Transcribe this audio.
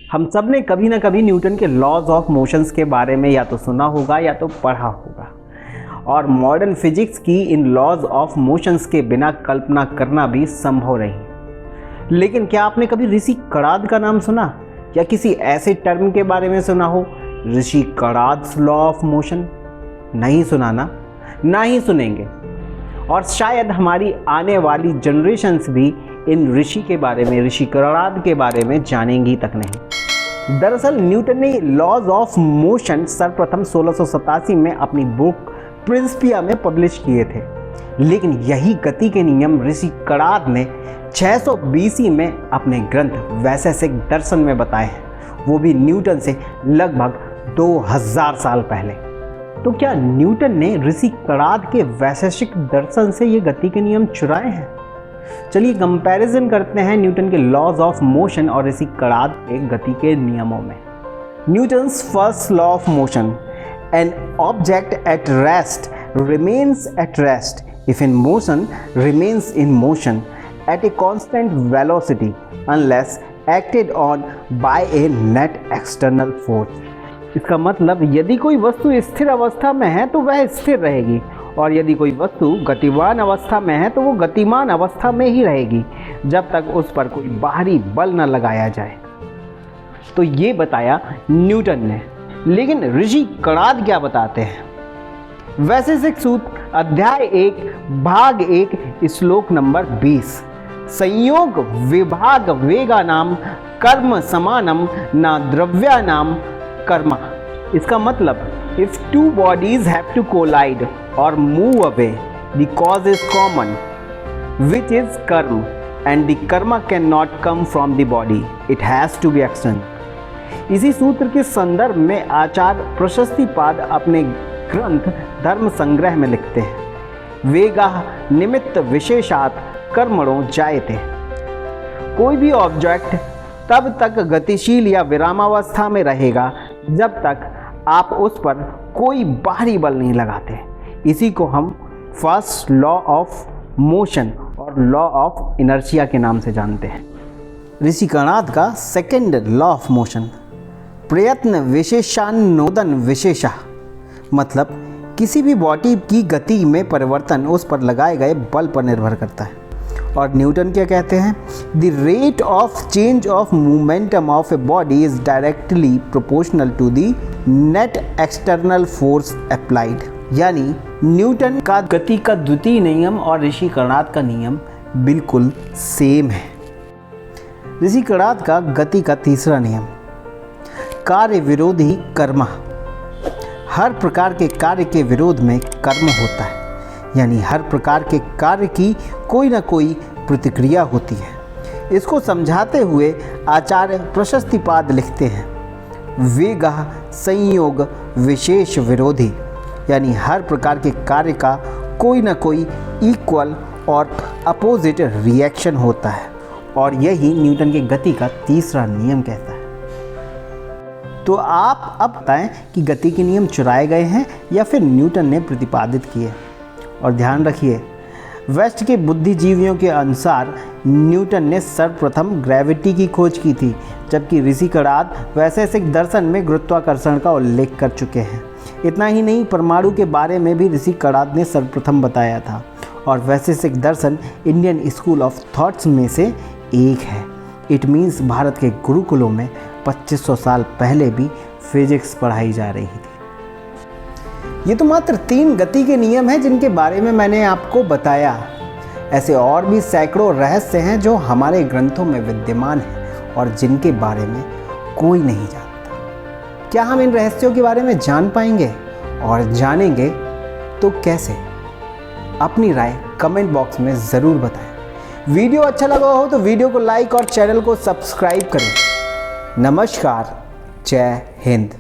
हम सब ने कभी ना कभी न्यूटन के लॉज ऑफ मोशंस के बारे में या तो सुना होगा या तो पढ़ा होगा, और मॉडर्न फिजिक्स की इन लॉज ऑफ मोशंस के बिना कल्पना करना भी संभव नहीं। लेकिन क्या आपने कभी ऋषि कणाद का नाम सुना, या किसी ऐसे टर्म के बारे में सुना हो, ऋषि कणाद्स लॉ ऑफ मोशन? नहीं सुना ना, ना ही सुनेंगे, और शायद हमारी आने वाली जनरेशन्स भी इन ऋषि के बारे में, ऋषि कणाद के बारे में जानेंगी तक नहीं। दरअसल न्यूटन ने लॉज ऑफ मोशन सर्वप्रथम 1687 में अपनी बुक प्रिंसिपिया में पब्लिश किए थे, लेकिन यही गति के नियम ऋषि कणाद ने 620 में अपने ग्रंथ वैशेषिक दर्शन में बताए हैं, वो भी न्यूटन से लगभग 2000 साल पहले। तो क्या न्यूटन ने ऋषि कणाद के वैशेषिक दर्शन से ये गति के नियम चुराए हैं? चलिए कंपैरिजन करते हैं न्यूटन के लॉज ऑफ मोशन और ऋषि कणाद के गति के नियमों में। Newton's first law of motion, an object at rest remains at rest if in motion remains in motion at a constant velocity unless acted on by a net external force. इसका मतलब यदि कोई वस्तु स्थिर अवस्था में है तो वह स्थिर रहेगी, और यदि कोई वस्तु गतिमान अवस्था में है तो वो गतिमान अवस्था में ही रहेगी जब तक उस पर कोई बाहरी बल न लगाया जाए। तो ये बताया न्यूटन ने, लेकिन ऋषि कणाद क्या बताते हैं? वैशेषिक सूत्र अध्याय 1 भाग 1 श्लोक नंबर 20, संयोग विभाग वेगा नाम कर्म समानम ना द्रव्या नाम कर्मा। इसका मतलब if two bodies have to collide or move away, the cause is common, which is karma, and the karma cannot come from the body, it has to be external। इसी सूत्र के संदर्भ में आचार्य प्रशस्तिपाद अपने ग्रंथ धर्म संग्रह में लिखते हैं, वेगा निमित्त विशेषात कर्मणो जायते। कोई भी ऑब्जेक्ट तब तक गतिशील या विरामावस्था में रहेगा जब तक आप उस पर कोई बाहरी बल नहीं लगाते। इसी को हम फर्स्ट लॉ ऑफ मोशन और लॉ ऑफ इनर्शिया के नाम से जानते हैं। ऋषि कणाद का सेकेंड लॉ ऑफ मोशन, प्रयत्न विशेषानुमोदन विशेषा, मतलब किसी भी बॉडी की गति में परिवर्तन उस पर लगाए गए बल पर निर्भर करता है। और न्यूटन क्या कहते हैं? The rate of change of momentum of a body is directly proportional to the net external force applied. यानी न्यूटन का गति का द्वितीय नियम और ऋषि कणाद का नियम बिल्कुल सेम है। ऋषि कणाद का गति का तीसरा नियम, कार्य विरोधी कर्म, हर प्रकार के कार्य के विरोध में कर्म होता है, यानी हर प्रकार के कार्य की कोई ना कोई प्रतिक्रिया होती है। इसको समझाते हुए आचार्य प्रशस्तिपाद लिखते हैं, वेगा संयोग विशेष विरोधी, यानी हर प्रकार के कार्य का कोई ना कोई इक्वल और अपोजिट रिएक्शन होता है, और यही न्यूटन के गति का तीसरा नियम कहता है। तो आप अब बताएं कि गति के नियम चुराए गए हैं या फिर न्यूटन ने प्रतिपादित किए। और ध्यान रखिए, वेस्ट के बुद्धिजीवियों के अनुसार न्यूटन ने सर्वप्रथम ग्रेविटी की खोज की थी, जबकि ऋषि कणाद वैशेषिक दर्शन में गुरुत्वाकर्षण का उल्लेख कर चुके हैं। इतना ही नहीं, परमाणु के बारे में भी ऋषि कणाद ने सर्वप्रथम बताया था, और वैशेषिक दर्शन इंडियन स्कूल ऑफ थॉट्स में से एक है। इट मीन्स भारत के गुरुकुलों में 2500 साल पहले भी फिजिक्स पढ़ाई जा रही थी। ये तो मात्र 3 गति के नियम हैं जिनके बारे में मैंने आपको बताया। ऐसे और भी सैकड़ों रहस्य हैं जो हमारे ग्रंथों में विद्यमान हैं और जिनके बारे में कोई नहीं जानता। क्या हम इन रहस्यों के बारे में जान पाएंगे, और जानेंगे तो कैसे? अपनी राय कमेंट बॉक्स में ज़रूर बताएं। वीडियो अच्छा लगा हो तो वीडियो को लाइक और चैनल को सब्सक्राइब करें। नमस्कार, जय हिंद।